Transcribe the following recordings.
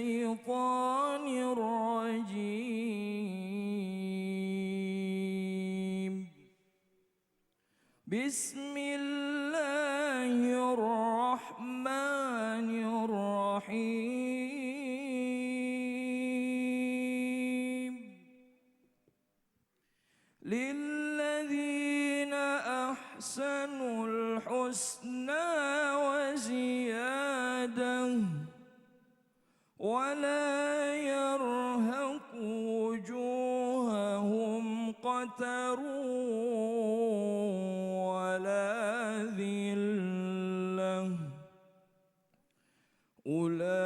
الشيطان الرجيم بسم الله الرحمن الرحيم للذين أحسنوا الحسنى وزيادة ولا يرهق وجوههم قتر ولا ذلة أولئك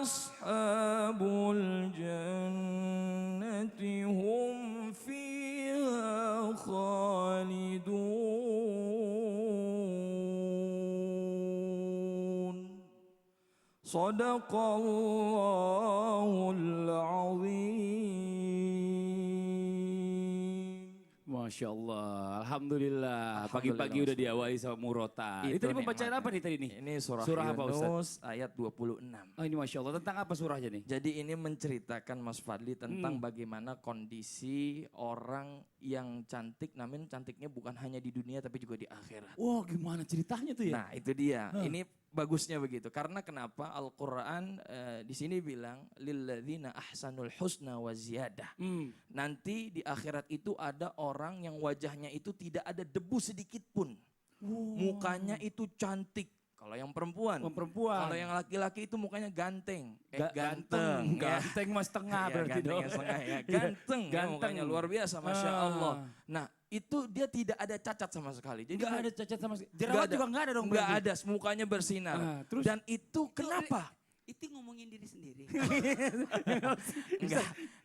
أصحاب الجنة هم فيها خالدون صدق الله العظيم. Masya Allah, Alhamdulillah. Pagi-pagi udah diawali sama murotal. Ini tadi pembacaan apa nih tadi nih? Ini surah apa Yunus ayat 26. Oh ini Masya Allah, tentang apa surahnya nih? Jadi ini menceritakan Mas Fadli tentang bagaimana kondisi orang yang cantik, namun cantiknya bukan hanya di dunia tapi juga di akhirat. Wah gimana ceritanya tuh ya? Nah itu dia, ini bagusnya begitu. Karena kenapa Al-Quran di sini bilang lilladzina ahsanul husna wa ziyadah. Nanti di akhirat itu ada orang yang wajahnya itu tidak ada debu sedikit pun. Mukanya itu cantik. Kalau yang perempuan. Kalau yang laki-laki itu mukanya ganteng. Ganteng. Ganteng mas tengah berarti dong. Ganteng. Mukanya luar biasa, Masya Allah. Nah itu dia tidak ada cacat sama sekali. Jadi Gak ada cacat sama sekali. Jerawat juga gak ada dong. Gak ada, mukanya bersinar. Terus? Dan itu kenapa? Itu ngomongin diri sendiri.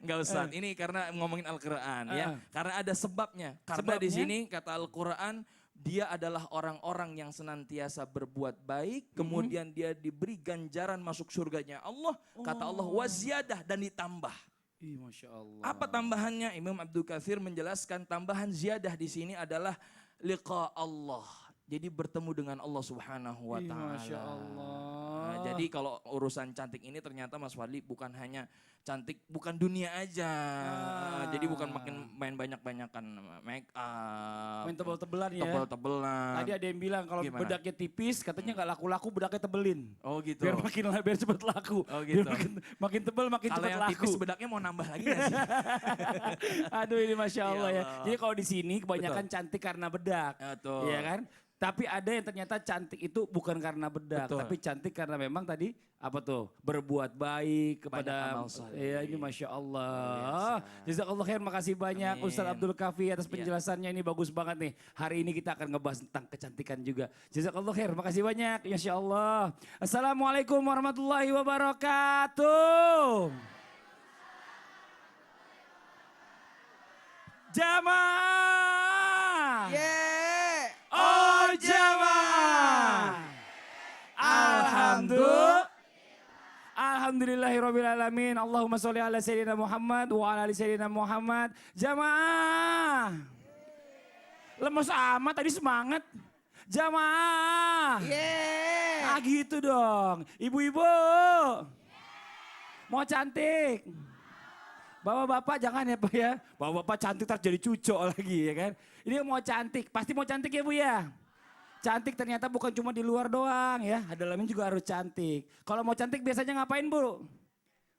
Enggak usah. Ini karena ngomongin Al-Quran ya. Karena ada sebabnya. Karena di sini kata Al-Quran dia adalah orang-orang yang senantiasa berbuat baik, kemudian dia diberi ganjaran masuk surganya Allah. Kata Allah waziyadah dan ditambah. Ih, Masya Allah. Apa tambahannya? Imam Abdul Katsir menjelaskan tambahan ziyadah di sini adalah liqa Allah. Jadi bertemu dengan Allah Subhanahu wa taala. Masya Allah. Nah, jadi kalau urusan cantik ini ternyata Mas Fadli bukan hanya cantik, bukan dunia aja. Jadi bukan main banyak-banyakan make up. Main tebel-tebelan ya. Tebel-tebelan. Tadi ada yang bilang kalau bedaknya tipis katanya nggak laku-laku bedaknya tebelin. Oh gitu. Biar biar cepet laku. Oh gitu. Makin tebel makin cepet laku. Kalau yang tipis bedaknya mau nambah lagi nggak sih? Aduh ini Masya Allah ya. Jadi kalau di sini kebanyakan cantik karena bedak. Betul. Iya kan? Tapi ada yang ternyata cantik itu bukan karena bedak, tapi cantik karena memang tadi apa tuh berbuat baik kepada. Ya ini Masya Allah. Jazakallah khair, makasih banyak Ustaz Abdul Kafi atas penjelasannya, ini bagus banget nih. Hari ini kita akan ngebahas tentang kecantikan juga. Jazakallah khair, makasih banyak. Masya Allah. Assalamualaikum warahmatullahi wabarakatuh. Jamaah. Oh jamaah. Alhamdulillahirrabbilalamin. Allahumma sholli ala sayyidina Muhammad wa ala ali sayyidina Muhammad. Jamaah. Lemes amat tadi semangat. Jamaah. Ah gitu dong. Ibu-ibu. Mau cantik. Bapak-bapak jangan ya Pak ya. Bapak-bapak cantik tak jadi cucok lagi ya kan. Ini mau cantik, pasti mau cantik ya Bu ya. Cantik ternyata bukan cuma di luar doang ya. Dalamnya juga harus cantik. Kalau mau cantik biasanya ngapain Bu?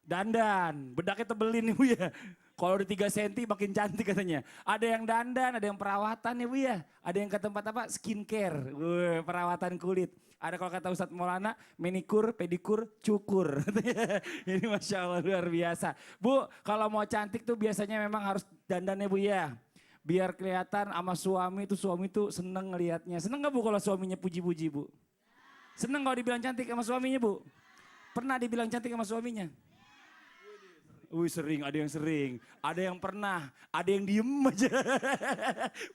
Dandan, bedaknya tebelin nih Bu ya. Kalau di 3 cm makin cantik katanya. Ada yang dandan, ada yang perawatan ya Bu ya. Ada yang ke tempat apa? Skincare, perawatan kulit. Ada kalau kata Ustadz Maulana, manikur, pedikur, cukur. Ini Masya Allah luar biasa. Bu, kalau mau cantik tuh biasanya memang harus dandan ya Bu ya. Biar kelihatan sama suami tuh seneng ngelihatnya. Seneng gak Bu kalau suaminya puji-puji Bu? Seneng kalau dibilang cantik sama suaminya Bu? Pernah dibilang cantik sama suaminya? Wih sering, ada yang sering, ada yang pernah, ada yang diem aja.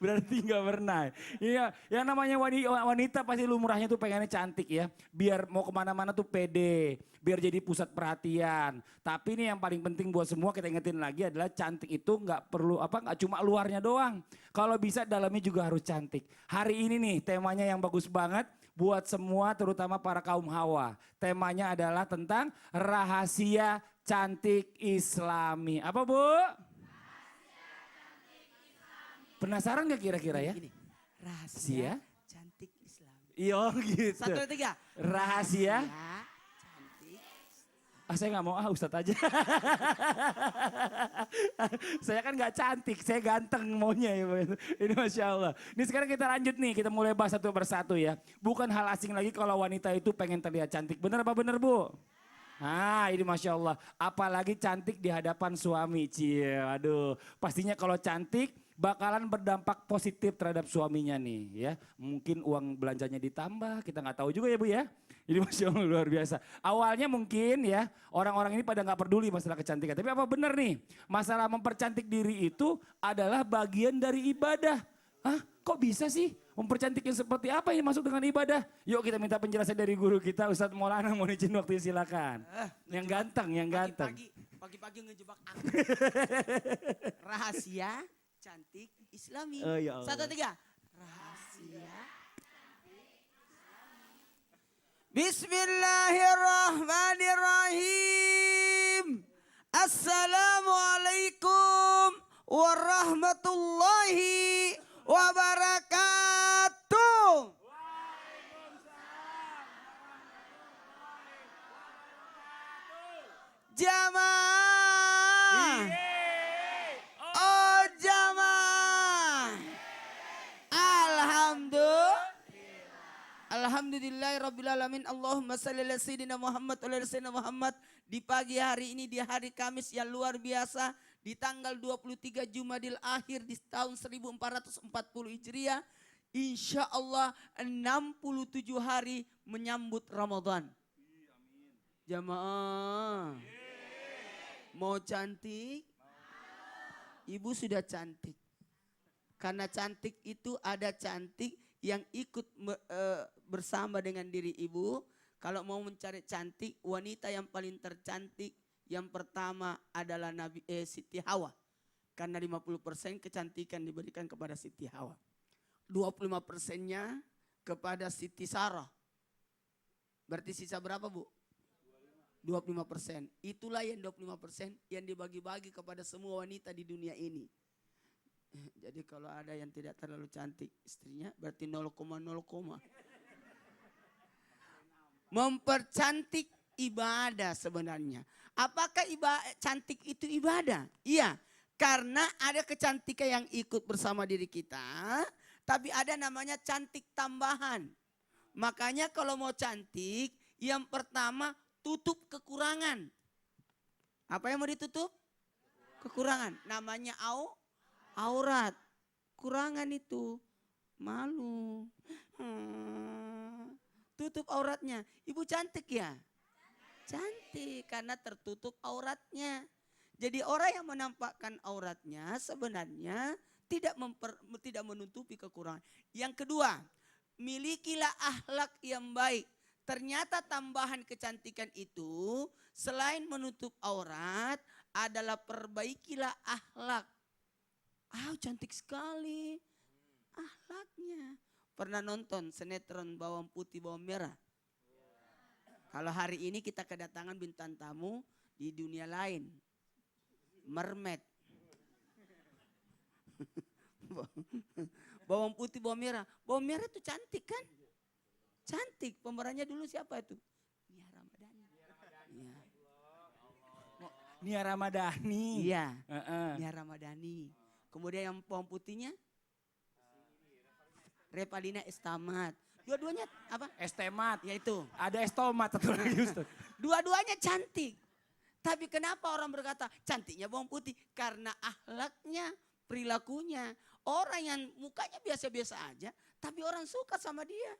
Berarti nggak pernah. Iya, yang namanya wanita pasti lumrahnya tuh pengennya cantik ya. Biar mau kemana-mana tuh pede, biar jadi pusat perhatian. Tapi ini yang paling penting buat semua kita ingetin lagi adalah cantik itu nggak perlu nggak cuma luarnya doang. Kalau bisa dalamnya juga harus cantik. Hari ini nih temanya yang bagus banget buat semua terutama para kaum hawa. Temanya adalah tentang rahasia cantik Islami. Apa Bu? Penasaran gak kira-kira ya? Gini, rahasia cantik Islam. Iya gitu. 1, 2, 3. Rahasia. Cantik. Saya nggak mau Ustadz aja. Saya kan nggak cantik, saya ganteng maunya ya. Ini Masya Allah. Ini sekarang kita lanjut nih, kita mulai bahas satu persatu ya. Bukan hal asing lagi kalau wanita itu pengen terlihat cantik. Bener apa bener Bu? Nah ini Masya Allah, apalagi cantik di hadapan suami. Cie, aduh pastinya kalau cantik bakalan berdampak positif terhadap suaminya nih ya. Mungkin uang belanjanya ditambah, kita nggak tahu juga ya Bu ya. Ini Masya Allah luar biasa. Awalnya mungkin ya orang-orang ini pada nggak peduli masalah kecantikan. Tapi apa benar nih masalah mempercantik diri itu adalah bagian dari ibadah. Hah kok bisa sih? Mempercantik yang seperti apa yang masuk dengan ibadah? Yuk kita minta penjelasan dari guru kita Ustadz Maulana, mohon izin waktu silakan. Yang ganteng, yang ganteng. Pagi-pagi ngejebak aku. Rahasia cantik Islami. Oh, ya Allah. 1, 2, 3. Rahasia. Bismillahirrahmanirrahim. Assalamualaikum warahmatullahi wabarakatuh. Jamaah. Oh jamaah. Alhamdulillahirrabbilalamin. Allahumma salli ala sayyidina Muhammad wa ala sayyidina Muhammad. Di pagi hari ini, di hari Kamis yang luar biasa, di tanggal 23 Jumadil Akhir di tahun 1440 Hijriah, insya Allah 67 hari menyambut Ramadan. Jamaah, mau cantik? Ibu sudah cantik. Karena cantik itu ada cantik yang ikut bersama dengan diri ibu. Kalau mau mencari cantik, wanita yang paling tercantik yang pertama adalah Siti Hawa. Karena 50% kecantikan diberikan kepada Siti Hawa. 25%-nya kepada Siti Sarah. Berarti sisa berapa Bu? 25%. Itulah yang 25% yang dibagi-bagi kepada semua wanita di dunia ini. Jadi kalau ada yang tidak terlalu cantik istrinya berarti 0,0. Mempercantik ibadah sebenarnya. Apakah cantik itu ibadah? Iya, karena ada kecantikan yang ikut bersama diri kita, tapi ada namanya cantik tambahan. Makanya kalau mau cantik, yang pertama tutup kekurangan. Apa yang mau ditutup? Kekurangan. Namanya aurat. Kurangan itu malu. Tutup auratnya. Ibu cantik ya? Cantik karena tertutup auratnya. Jadi orang yang menampakkan auratnya sebenarnya tidak menutupi kekurangan. Yang kedua, milikilah akhlak yang baik. Ternyata tambahan kecantikan itu selain menutup aurat adalah perbaikilah akhlak. Cantik sekali akhlaknya. Pernah nonton sinetron Bawang Putih Bawang Merah? Kalau hari ini kita kedatangan bintang tamu di dunia lain. Mermaid. Bawang Putih Bawang Merah. Bawang Merah itu cantik kan? Cantik. Pemerannya dulu siapa itu? Nia Ramadhani. Iya. Nia Ramadhani. Iya. Nia Ramadhani. Kemudian yang bawang putihnya? Revalina Estamat. Dua-duanya apa? Estemat. Ya itu. Ada estomat satu lagi Ustaz. Dua-duanya cantik. Tapi kenapa orang berkata cantiknya bawang putih? Karena akhlaknya, perilakunya. Orang yang mukanya biasa-biasa aja, tapi orang suka sama dia.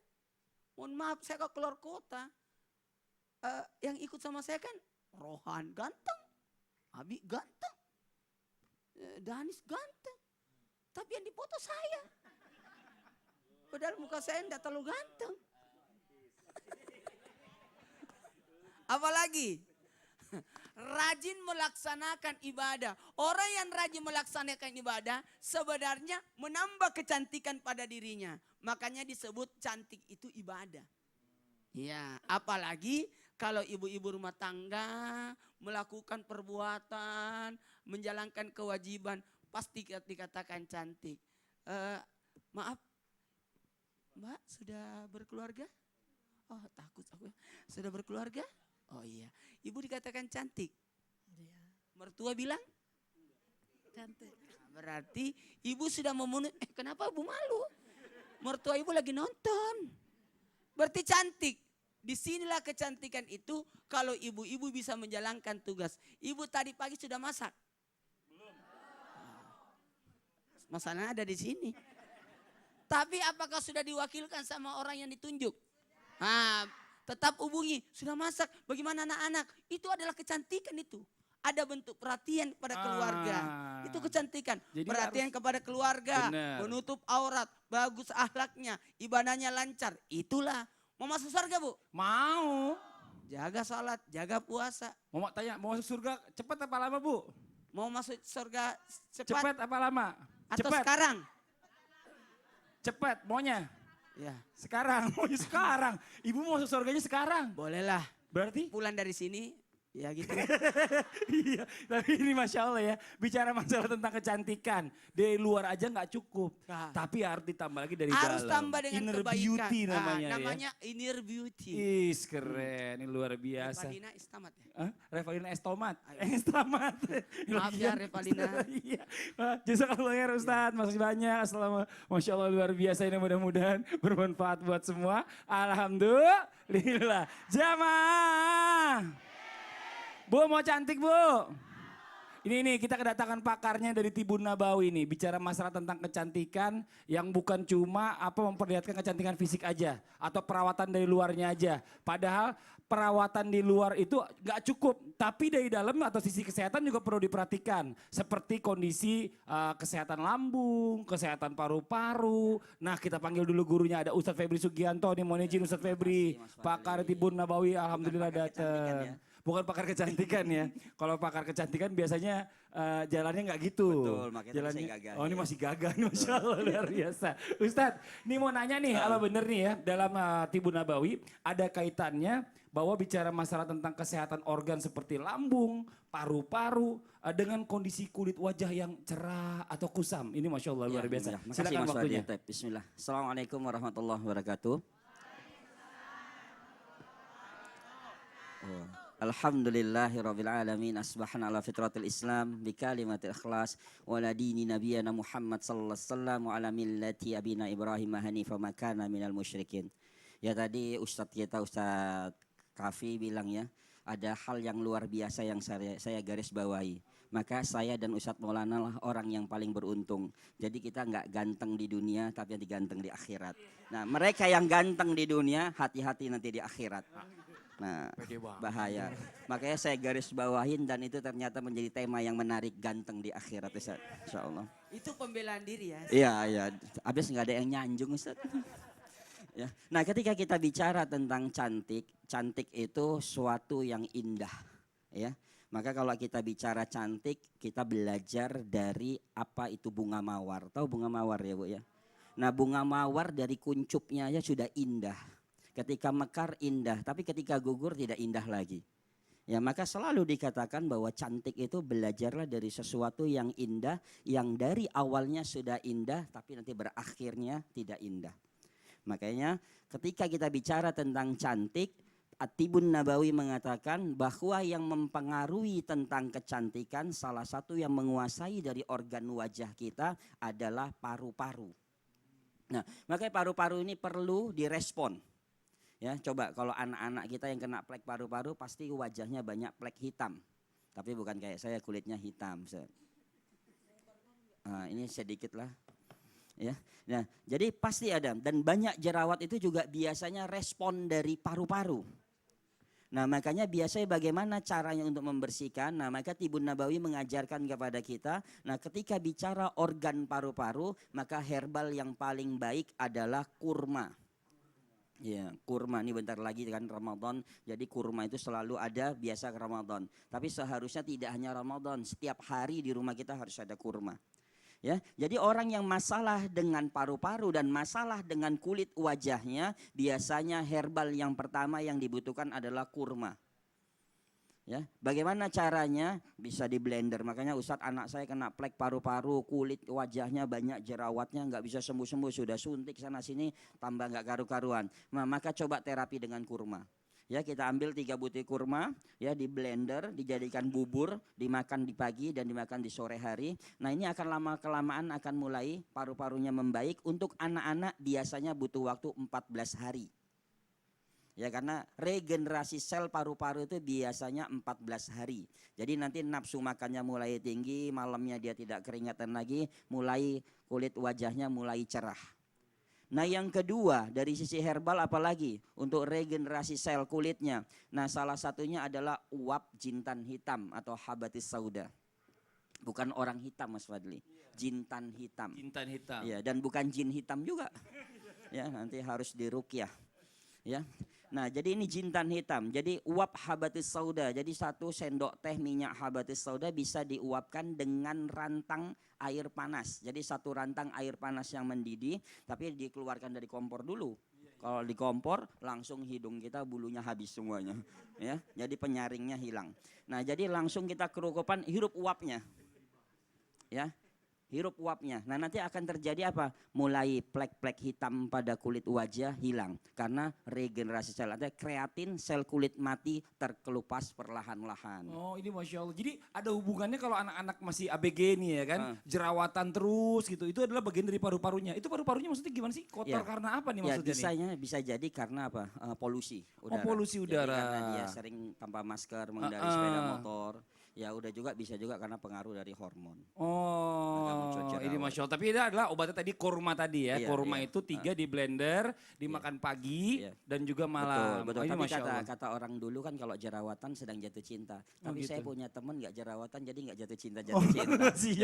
Mohon maaf, saya kalau keluar kota, yang ikut sama saya kan Rohan, ganteng. Abi ganteng. Danis ganteng. Tapi yang dipoto saya. Padahal muka saya tidak terlalu ganteng. Apalagi rajin melaksanakan ibadah. Orang yang rajin melaksanakan ibadah sebenarnya menambah kecantikan pada dirinya. Makanya disebut cantik itu ibadah. Ya, apalagi kalau ibu-ibu rumah tangga melakukan perbuatan, menjalankan kewajiban, pasti dikatakan cantik. Maaf, Mbak sudah berkeluarga? Oh takut aku. Sudah berkeluarga? Oh iya. Ibu dikatakan cantik. Iya, Mertua bilang? cantik. Berarti ibu sudah memenuhi. Kenapa ibu malu? Mertua ibu lagi nonton. Berarti cantik. Disinilah kecantikan itu kalau ibu-ibu bisa menjalankan tugas. Ibu tadi pagi sudah masak? Belum. Masalahnya ada di sini. Tapi apakah sudah diwakilkan sama orang yang ditunjuk? Nah, tetap hubungi. Sudah masak, bagaimana anak-anak? Itu adalah kecantikan itu. Ada bentuk perhatian kepada keluarga. Itu kecantikan. Jadi perhatian kepada keluarga. Benar. Menutup aurat. Bagus akhlaknya. Ibadahnya lancar. Itulah. Mau masuk surga Bu? Mau. Jaga salat, jaga puasa. Mau tanya, mau masuk surga cepat apa lama Bu? Mau masuk surga cepat, Cepat apa lama? atau Cepat. sekarang? Cepat, maunya. Ya, Sekarang, maunya sekarang. Ibu mau masuk surganya sekarang. bolehlah. Berarti? Pulang dari sini, ya gitu. Iya, tapi ini Masya Allah ya, bicara masalah tentang kecantikan. Dari luar aja nggak cukup, Nah. tapi harus ditambah lagi dari Harus dalam. tambah dengan Inner kebaikan. beauty Ah, namanya, namanya inner beauty. ya. Is keren, ini luar biasa. Revalina Istamat ya? Hah? Revalina Estomat, Ayo. Estomat. Maaf ya, Revalina. Iya, jazakallah ya Ustadz, masih banyak. Masya Allah luar biasa ini, mudah-mudahan bermanfaat buat semua. Alhamdulillah. Jamaah. Bu mau cantik Bu? Ini kita kedatangan pakarnya dari Tibun Nabawi nih. Bicara masalah tentang kecantikan yang bukan cuma memperlihatkan kecantikan fisik aja. Atau perawatan dari luarnya aja. Padahal perawatan di luar itu gak cukup. Tapi dari dalam atau sisi kesehatan juga perlu diperhatikan. Seperti kondisi kesehatan lambung, kesehatan paru-paru. Nah kita panggil dulu gurunya, ada Ustadz Febri Sugianto nih. Mohon izin Ustadz Febri. Pakar Tibun Nabawi, alhamdulillah datang. Bukan pakar kecantikan ya. Kalau pakar kecantikan biasanya jalannya nggak gitu. Betul, makanya jalannya, masih gagah. oh ini masih gagah, Masya Allah luar biasa. Ustadz, ini mau nanya nih, kalau bener nih ya, dalam Tibun Nabawi ada kaitannya bahwa bicara masalah tentang kesehatan organ seperti lambung, paru-paru, dengan kondisi kulit wajah yang cerah atau kusam. Ini Masya Allah luar biasa. Makasih Silakan Mas waktunya. Wadi. Bismillah. Assalamualaikum warahmatullahi wabarakatuh. Oh. Alhamdulillahirabbil alamin, asbahna ala fitratil Islam bi kalimatil ikhlas wa la dini nabiyana Muhammad sallallahu alaihi wasallam wa ala millati abina Ibrahim hanifa ma kana minal musyrikin. Ya tadi Ustadz kita Ustadz Kafi bilang ya, ada hal yang luar biasa yang saya garis bawahi. Maka saya dan Ustadz Maulana lah orang yang paling beruntung. Jadi kita nggak ganteng di dunia tapi yang diganteng di akhirat. Nah mereka yang ganteng di dunia hati-hati nanti di akhirat. Nah, bahaya. Makanya saya garis bawahin dan itu ternyata menjadi tema yang menarik, ganteng di akhirat Ustaz. Insyaallah. Itu pembelaan diri ya. Iya, iya. Habis nggak ada yang nyanjung Ustaz. Ya. Nah, ketika kita bicara tentang cantik, cantik itu suatu yang indah, ya. Maka kalau kita bicara cantik, kita belajar dari apa itu bunga mawar. Tahu bunga mawar ya, Bu ya? Nah, bunga mawar dari kuncupnya aja sudah indah. Ketika mekar indah, tapi ketika gugur tidak indah lagi. Ya, maka selalu dikatakan bahwa cantik itu belajarlah dari sesuatu yang indah, yang dari awalnya sudah indah, tapi nanti berakhirnya tidak indah. Makanya ketika kita bicara tentang cantik, At-Tibun Nabawi mengatakan bahwa yang mempengaruhi tentang kecantikan, salah satu yang menguasai dari organ wajah kita adalah paru-paru. Nah, makanya paru-paru ini perlu direspon. Ya, coba kalau anak-anak kita yang kena plek paru-paru pasti wajahnya banyak plek hitam. Tapi bukan kayak saya kulitnya hitam. Nah, ini sedikit lah. Ya. Nah, jadi pasti ada dan banyak jerawat itu juga biasanya respon dari paru-paru. Nah makanya biasanya bagaimana caranya untuk membersihkan. Nah maka Tibun Nabawi mengajarkan kepada kita. Nah ketika bicara organ paru-paru maka herbal yang paling baik adalah kurma. Ya, kurma ini bentar lagi kan Ramadan. Jadi kurma itu selalu ada biasa ke Ramadan. Tapi seharusnya tidak hanya Ramadan. Setiap hari di rumah kita harus ada kurma. Ya, jadi orang yang masalah dengan paru-paru dan masalah dengan kulit wajahnya, biasanya herbal yang pertama yang dibutuhkan adalah kurma. Ya, bagaimana caranya? Bisa di blender. Makanya Ustadz, anak saya kena plek paru-paru, kulit wajahnya banyak jerawatnya, nggak bisa sembuh-sembuh, sudah suntik sana sini, tambah nggak karu-karuan. Nah, maka coba terapi dengan kurma. Ya, kita ambil 3 butir kurma, ya di blender, dijadikan bubur, dimakan di pagi dan dimakan di sore hari. Nah ini akan lama kelamaan akan mulai paru-parunya membaik. Untuk anak-anak biasanya butuh waktu 14 hari. Ya karena regenerasi sel paru-paru itu biasanya 14 hari. Jadi nanti nafsu makannya mulai tinggi, malamnya dia tidak keringatan lagi, mulai kulit wajahnya mulai cerah. Nah yang kedua dari sisi herbal apalagi untuk regenerasi sel kulitnya. Nah salah satunya adalah uap jintan hitam atau habatus sauda. Bukan orang hitam Mas Fadli, jintan hitam. Jintan hitam. Ya, dan bukan jin hitam juga. Ya nanti harus diruqyah. Ya. Nah jadi ini jintan hitam, jadi uap habatus sauda, jadi 1 sendok teh minyak habatus sauda bisa diuapkan dengan rantang air panas. Jadi 1 rantang air panas yang mendidih, tapi dikeluarkan dari kompor dulu. Kalau di kompor langsung hidung kita bulunya habis semuanya. Ya, jadi penyaringnya hilang. Nah jadi langsung kita kerukupan, hirup uapnya. Ya. Hirup uapnya. Nah nanti akan terjadi apa? Mulai plek-plek hitam pada kulit wajah hilang. Karena regenerasi sel. Ada kreatin, sel kulit mati terkelupas perlahan-lahan. Oh ini Masya Allah. Jadi ada hubungannya kalau anak-anak masih ABG nih ya kan. Jerawatan terus gitu. Itu adalah bagian dari paru-parunya. Itu paru-parunya maksudnya gimana sih? Kotor karena apa nih maksudnya nih? Bisa jadi karena apa? Polusi udara. Oh polusi udara. Jadi karena dia sering tanpa masker mengendari sepeda motor. Ya udah juga bisa juga karena pengaruh dari hormon. Oh ini Masya Allah. Tapi ini adalah obatnya tadi kurma tadi ya. Iya, kurma itu 3 di blender, dimakan pagi dan juga malam. Betul. Oh, ini Tapi Masya Allah. kata orang dulu kan kalau jerawatan sedang jatuh cinta. Tapi saya punya teman nggak jerawatan jadi nggak jatuh cinta. Kasihan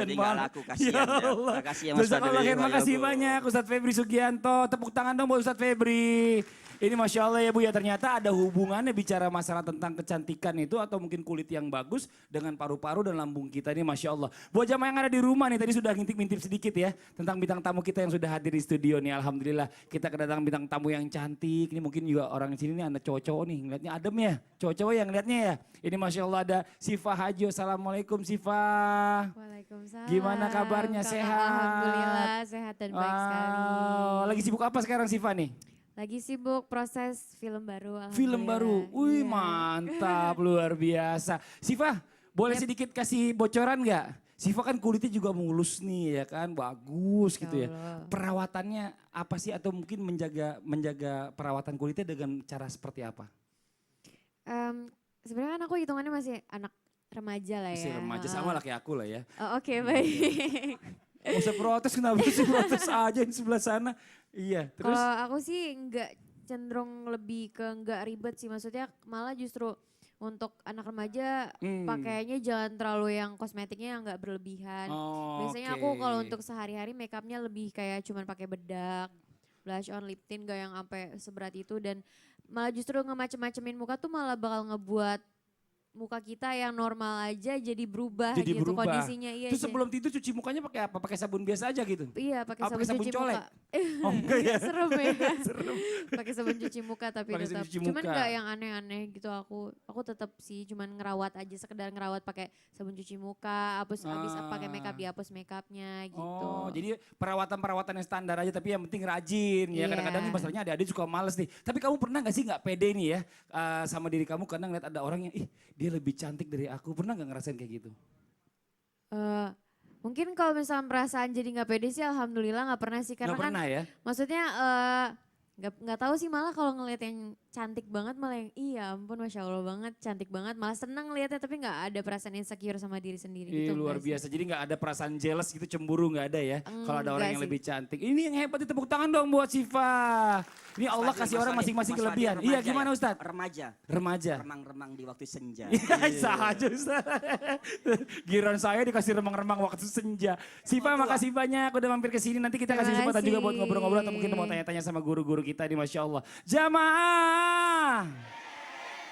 jadi nggak banget. laku, kasihan Ya ya. Allah. Makasih ya Mas Jazakallah Fadli. khair, makasih banyak Ustadz Febri Sugianto. Tepuk tangan dong buat Ustadz Febri. Ini Masya Allah ya Bu ya, ternyata ada hubungannya bicara masalah tentang kecantikan itu atau mungkin kulit yang bagus dengan paru-paru dan lambung kita ini Masya Allah. Buat jamaah yang ada di rumah nih tadi sudah ngintip-ngintip sedikit ya tentang bintang tamu kita yang sudah hadir di studio nih. Alhamdulillah kita kedatangan bintang tamu yang cantik. Ini mungkin juga orang di sini nih ada cowok-cowok nih ngeliatnya adem ya. Cowok-cowok yang ngeliatnya ya. Ini Masya Allah ada Sifa Haji. Assalamualaikum Sifa. Waalaikumsalam. Gimana kabarnya, Kakak, sehat? Alhamdulillah sehat dan baik sekali. Lagi sibuk apa sekarang Sifa nih? Lagi sibuk proses film baru. Film baru, wih Iya. mantap luar biasa. Siva, boleh sedikit kasih bocoran nggak? Siva kan kulitnya juga mulus nih ya kan, bagus gitu ya. Allah. Perawatannya apa sih atau mungkin menjaga perawatan kulitnya dengan cara seperti apa? Sebenarnya kan aku hitungannya masih anak remaja lah ya. Masih remaja sama lah kayak aku lah ya. Oh, Oke, baik. Gak usah protes, kenapa sih protes aja di sebelah sana. Iya, terus? Kalau aku sih enggak cenderung lebih ke enggak ribet sih. Maksudnya malah justru untuk anak remaja pakainya jangan terlalu yang kosmetiknya yang enggak berlebihan. Biasanya aku kalau untuk sehari-hari makeupnya lebih kayak cuman pakai bedak, blush on, lip tint gak yang sampai seberat itu. Dan malah justru ngemacem-macemin muka tuh malah bakal ngebuat muka kita yang normal aja jadi berubah Jadi gitu berubah. kondisinya. Iya, Terus sebelum tidur cuci mukanya pakai apa? Pakai sabun biasa aja gitu? iya pakai Apa sabun, pakai sabun cuci colek? muka. Oh enggak ya? Serem ya. Pakai sabun cuci muka tapi Pakai sabun tetap. cuci Cuman muka. nggak yang aneh-aneh gitu aku. Aku tetap sih cuman ngerawat aja, sekedar ngerawat pakai sabun cuci muka, habis pakai makeup dihapus makeupnya gitu. Oh, jadi perawatan-perawatan yang standar aja tapi yang penting rajin ya. Iya. Kadang-kadang nih masalahnya adik-adik suka males nih. Tapi kamu pernah gak sih gak pede nih ya sama diri kamu karena ngeliat ada orang yang dia lebih cantik dari aku. Pernah gak ngerasain kayak gitu? Mungkin kalau misalnya perasaan jadi nggak pede sih alhamdulillah nggak pernah sih. Karena Gak pernah kan ya? maksudnya Nggak tahu sih, malah kalau ngelihat yang cantik banget malah yang iya ampun Masya Allah banget, cantik banget. Malah senang ngelihatnya tapi nggak ada perasaan insecure sama diri sendiri Ih, gitu. luar enggak sih. biasa. Jadi nggak ada perasaan jealous gitu, cemburu nggak ada ya. Kalau ada orang Enggak yang sih. lebih cantik. Ini yang hebat, tepuk tangan dong buat Siva. Ini Allah Mas kasih Fadil, orang Mas Fadil, masing-masing Mas Fadil kelebihan. remaja Iya gimana ya? Ustadz? Remaja. Remaja. Remang-remang di waktu senja. Iya sah aja Ustadz. Giliran saya dikasih remang-remang waktu senja. Siva makasih banyak udah mampir ke sini. Nanti kita kasih Terima kesempatan juga buat kasih. ngobrol-ngobrol atau mungkin mau tanya-tanya sama guru-guru kita nih Masya Allah. Jamaah.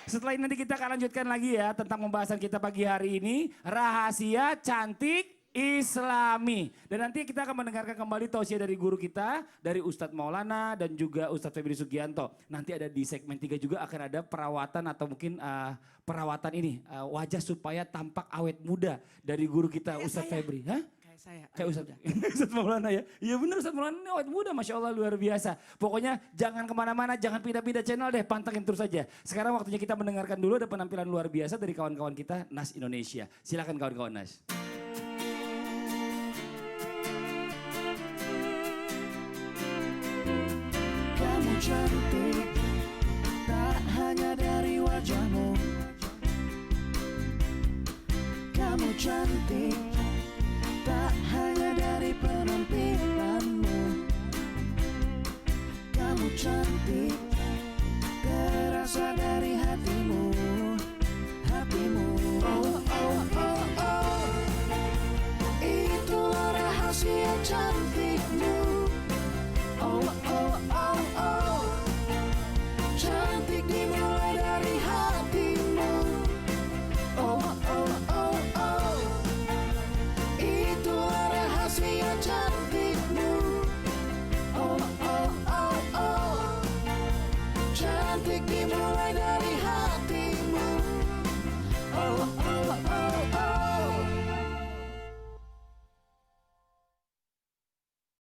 Setelah ini nanti kita akan lanjutkan lagi ya tentang pembahasan kita pagi hari ini. Rahasia cantik Islami. Dan nanti kita akan mendengarkan kembali tausiah dari guru kita, dari Ustadz Maulana dan juga Ustadz Febri Sugianto. Nanti ada di segmen 3 juga akan ada perawatan atau mungkin perawatan ini, wajah supaya tampak awet muda dari guru kita Ustadz Febri. Hah? Kayak saya. Kayak Ustadz Maulana ya. Iya benar Ustadz Maulana ini awet muda, Masya Allah luar biasa. Pokoknya jangan kemana-mana, jangan pindah-pindah channel deh, pantengin terus aja. Sekarang waktunya kita mendengarkan dulu ada penampilan luar biasa dari kawan-kawan kita Nas Indonesia. Silakan kawan-kawan Nas. Kamu cantik, tak hanya dari wajahmu. Kamu cantik, tak hanya dari penampilanmu. Kamu cantik, terasa dari hatimu, hatimu. Oh, oh, oh, oh. Itulah rahasia cantikmu. Oh, oh, oh, oh. Cantik dimulai dari hatimu. Oh, oh, oh, oh. Itulah rahasia cantikmu. Oh, oh, oh, oh. Cantik dimulai dari hatimu. Oh, oh, oh.